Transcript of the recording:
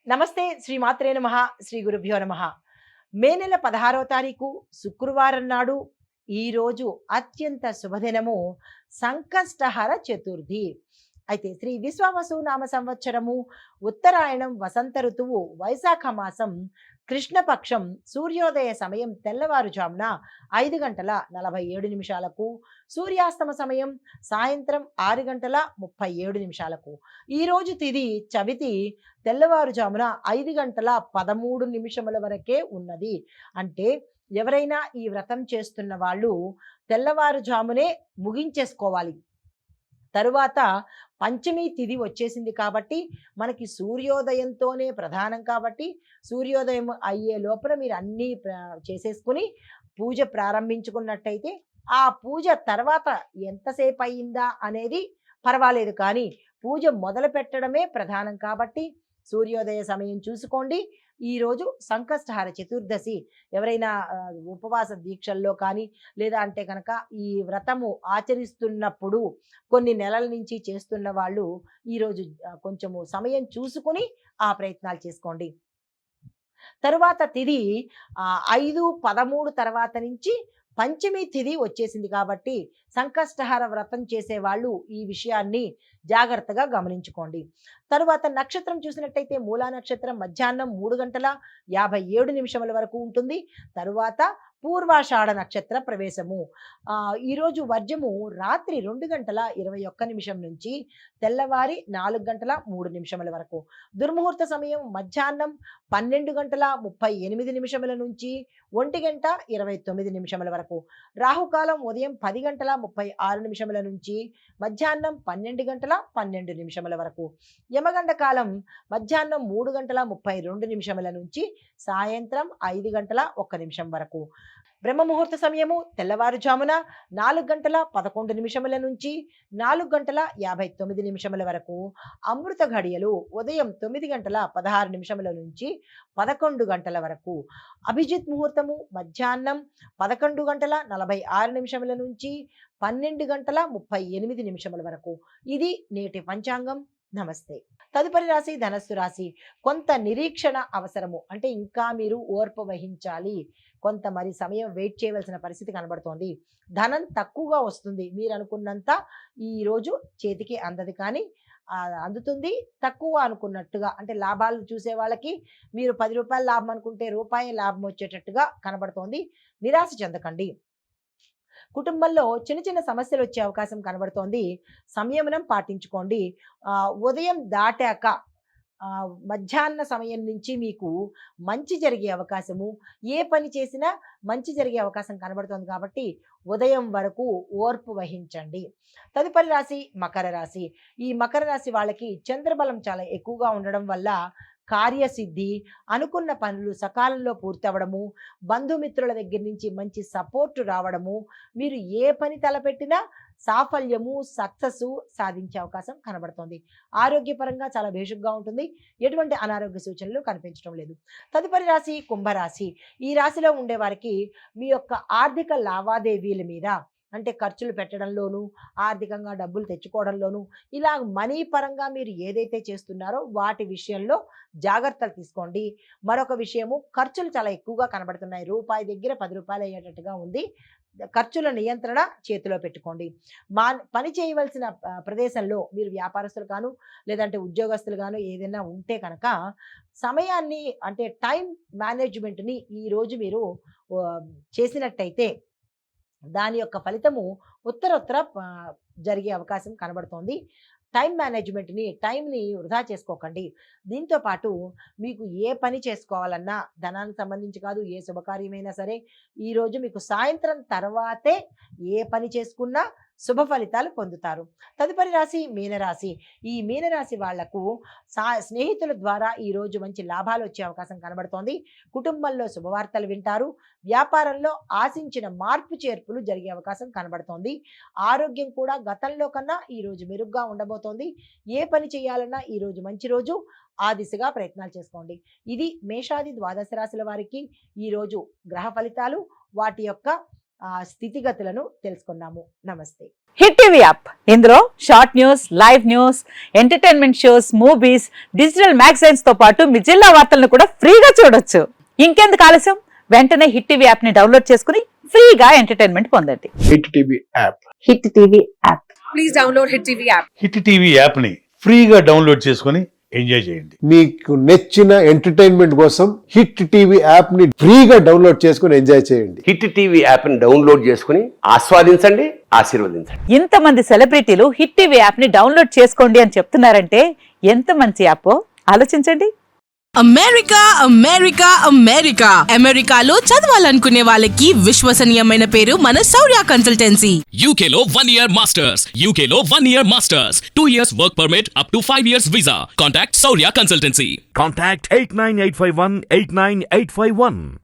నమస్తే శ్రీ మాత్రే నమః శ్రీ గురుభ్యో నమః. మే నెల 16వ తారీఖు శుక్రవారం నాడు ఈరోజు అత్యంత శుభదినము సంకష్టహర చతుర్థి. అయితే శ్రీ విశ్వావసు నామ సంవత్సరము ఉత్తరాయణం వసంత ఋతువు వైశాఖ మాసం కృష్ణపక్షం సూర్యోదయ సమయం తెల్లవారుజామున 5:47 సూర్యాస్తమ సమయం సాయంత్రం 6:37. ఈరోజు తిది చవితి తెల్లవారుజామున 5:13 వరకే ఉన్నది. అంటే ఎవరైనా ఈ వ్రతం చేస్తున్న వాళ్ళు తెల్లవారుజామునే ముగించేసుకోవాలి. తరువాత పంచమి తిథి వచ్చేసింది కాబట్టి మనకి సూర్యోదయంతోనే ప్రధానం కాబట్టి సూర్యోదయం అయ్యే లోపల మీరు అన్నీ చేసేసుకుని పూజ ప్రారంభించుకున్నట్టయితే ఆ పూజ తర్వాత ఎంతసేపు అయిందా అనేది పర్వాలేదు, కానీ పూజ మొదలు పెట్టడమే ప్రధానం కాబట్టి సూర్యోదయ సమయం చూసుకోండి. ఈరోజు సంకష్టహార చతుర్దశి. ఎవరైనా ఉపవాస దీక్షల్లో కానీ లేదా అంటే కనుక ఈ వ్రతము ఆచరిస్తున్నప్పుడు కొన్ని నెలల నుంచి చేస్తున్న వాళ్ళు ఈరోజు కొంచెము సమయం చూసుకుని ఆ ప్రయత్నాలు చేసుకోండి. తరువాత తిది 5:13 తర్వాత నుంచి పంచమి తిథి వచ్చేసింది కాబట్టి సంకష్టహార వ్రతం చేసేవాళ్ళు ఈ విషయాన్ని జాగ్రత్తగా గమనించుకోండి. తరువాత నక్షత్రం చూసినట్టయితే మూలా నక్షత్రం మధ్యాహ్నం 3:57 వరకు ఉంటుంది. తరువాత పూర్వాషాఢ నక్షత్ర ప్రవేశము. ఈరోజు వర్జము రాత్రి 2:21 నుంచి తెల్లవారి 4:03 వరకు. దుర్ముహూర్త సమయం మధ్యాహ్నం 12:38 నుంచి 1:29 వరకు. రాహుకాలం ఉదయం 10:36 నుంచి మధ్యాహ్నం 12:12 వరకు. యమగండ కాలం మధ్యాహ్నం 3:32 నుంచి సాయంత్రం 5:01 వరకు. బ్రహ్మముహూర్త సమయము తెల్లవారుజామున 4:11 నుంచి 4:59 వరకు. అమృత ఘడియలు ఉదయం 9:16 నుంచి 11 వరకు. అభిజిత్ ముహూర్తము మధ్యాహ్నం 11:46 నుంచి 12:38 వరకు. ఇది నేటి పంచాంగం. నమస్తే. తదుపరి రాశి ధనస్సు రాశి. కొంత నిరీక్షణ అవసరము, అంటే ఇంకా మీరు ఓర్పు వహించాలి, కొంత మరి సమయం వెయిట్ చేయవలసిన పరిస్థితి కనబడుతోంది. ధనం తక్కువగా వస్తుంది, మీరు అనుకున్నంత ఈరోజు చేతికి అందది, కానీ అందుతుంది తక్కువ అనుకున్నట్టుగా. అంటే లాభాలు చూసే వాళ్ళకి మీరు 10 రూపాయలు లాభం అనుకుంటే రూపాయి లాభం వచ్చేటట్టుగా కనబడుతోంది. నిరాశ చెందకండి. కుటుంబంలో చిన్న చిన్న సమస్యలు వచ్చే అవకాశం కనబడుతోంది. సంయమనం పాటించుకోండి. ఉదయం దాటాక మధ్యాహ్న సమయం నుంచి మీకు మంచి జరిగే అవకాశము, ఏ పని చేసినా మంచి జరిగే అవకాశం కనబడుతోంది కాబట్టి ఉదయం వరకు ఓర్పు వహించండి. తదుపరి రాశి మకర రాశి. ఈ మకర రాశి వాళ్ళకి చంద్రబలం చాలా ఎక్కువగా ఉండడం వల్ల కార్యసిద్ధి, అనుకున్న పనులు సకాలంలో పూర్తవడము, బంధుమిత్రుల దగ్గర నుంచి మంచి సపోర్ట్ రావడము, మీరు ఏ పని తలపెట్టినా సాఫల్యము, సక్సెస్ సాధించే అవకాశం కనబడుతోంది. ఆరోగ్యపరంగా చాలా భేషుగ్గా ఉంటుంది. ఎటువంటి అనారోగ్య సూచనలు కనిపించడం లేదు. తదుపరి రాశి కుంభరాశి. ఈ రాశిలో ఉండే వారికి మీ యొక్క ఆర్థిక లావాదేవీల మీద, అంటే ఖర్చులు పెట్టడంలోనూ ఆర్థికంగా డబ్బులు తెచ్చుకోవడంలోనూ ఇలా మనీ పరంగా మీరు ఏదైతే చేస్తున్నారో వాటి విషయంలో జాగ్రత్తలు తీసుకోండి. మరొక విషయము, ఖర్చులు చాలా ఎక్కువగా కనబడుతున్నాయి. రూపాయి దగ్గర 10 రూపాయలు అయ్యేటట్టుగా ఉంది. ఖర్చుల నియంత్రణ చేతిలో పెట్టుకోండి. మా పని చేయవలసిన ప్రదేశంలో మీరు వ్యాపారస్తులు గాను లేదంటే ఉద్యోగస్తులు గాను ఏదైనా ఉంటే కనుక సమయాన్ని, అంటే టైం మేనేజ్మెంట్ని ఈరోజు మీరు చేసినట్టయితే దాని యొక్క ఫలితము ఉత్తరోత్తర జరిగే అవకాశం కనబడుతోంది. టైం మేనేజ్మెంట్ని, టైంని వృధా చేసుకోకండి. దీంతో పాటు మీకు ఏ పని చేసుకోవాలన్నా ధనానికి సంబంధించి కాదు, ఏ శుభకార్యమైనా సరే ఈరోజు మీకు సాయంత్రం తర్వాతే ఏ పని చేసుకున్నా శుభ ఫలితాలు పొందుతారు. తదుపరి రాశి మీనరాశి. ఈ మీనరాశి వాళ్లకు స్నేహితుల ద్వారా ఈరోజు మంచి లాభాలు వచ్చే అవకాశం కనబడుతోంది. కుటుంబంలో శుభవార్తలు వింటారు. వ్యాపారంలో ఆశించిన మార్పు చేర్పులు జరిగే అవకాశం కనబడుతోంది. ఆరోగ్యం కూడా గతంలో కన్నా ఈరోజు మెరుగ్గా ఉండబోతోంది. ఏ పని చేయాలన్నా ఈరోజు మంచి రోజు, ఆ దిశగా ప్రయత్నాలు చేసుకోండి. ఇది మేషాది ద్వాదశ రాశుల వారికి ఈరోజు గ్రహ ఫలితాలు, వాటి యొక్క స్థితిగతులను తెలుసుకున్నాము. నమస్తే. హిట్ టీవీ యాప్, ఇందులో short news, live news, entertainment shows, movies, digital magazines తో పాటు మీ జిల్లా వార్తలను కూడా ఫ్రీగా చూడొచ్చు. ఇంకెందుకు ఆలస్యం, వెంటనే హిట్ టీవీ యాప్ ని డౌన్లోడ్ చేసుకుని ఫ్రీగా ఎంటర్టైన్మెంట్ పొందండి. Hit TV app. Hit TV app. Please download Hit TV app. Hit TV యాప్ని ఫ్రీగా డౌన్లోడ్ చేసుకొని ఎంజాయ్ చేయండి. మీకు నచ్చిన ఎంటర్టైన్మెంట్ కోసం హిట్ టీవీ యాప్ ని ఫ్రీగా డౌన్లోడ్ చేసుకుని ఎంజాయ్ చేయండి. హిట్ టీవీ యాప్ని డౌన్లోడ్ చేసుకుని ఆస్వాదించండి, ఆశీర్వదించండి. ఇంతమంది సెలబ్రిటీలు హిట్ టీవీ యాప్ ని డౌన్లోడ్ చేసుకోండి అని చెప్తున్నారంటే ఎంత మంచి యాప్ ఆలోచించండి. అమెరికా అమెరికా అమెరికా అమెరికాలో చదవాలనుకునే వాళ్ళకి విశ్వసనీయమైన పేరు మన శౌర్య కన్సల్టెన్సీ. UK లో 1 year masters. UK లో 1 year masters. 2 years work permit up to 5 years visa. Contact Saurya Consultancy. Contact 89851 89851.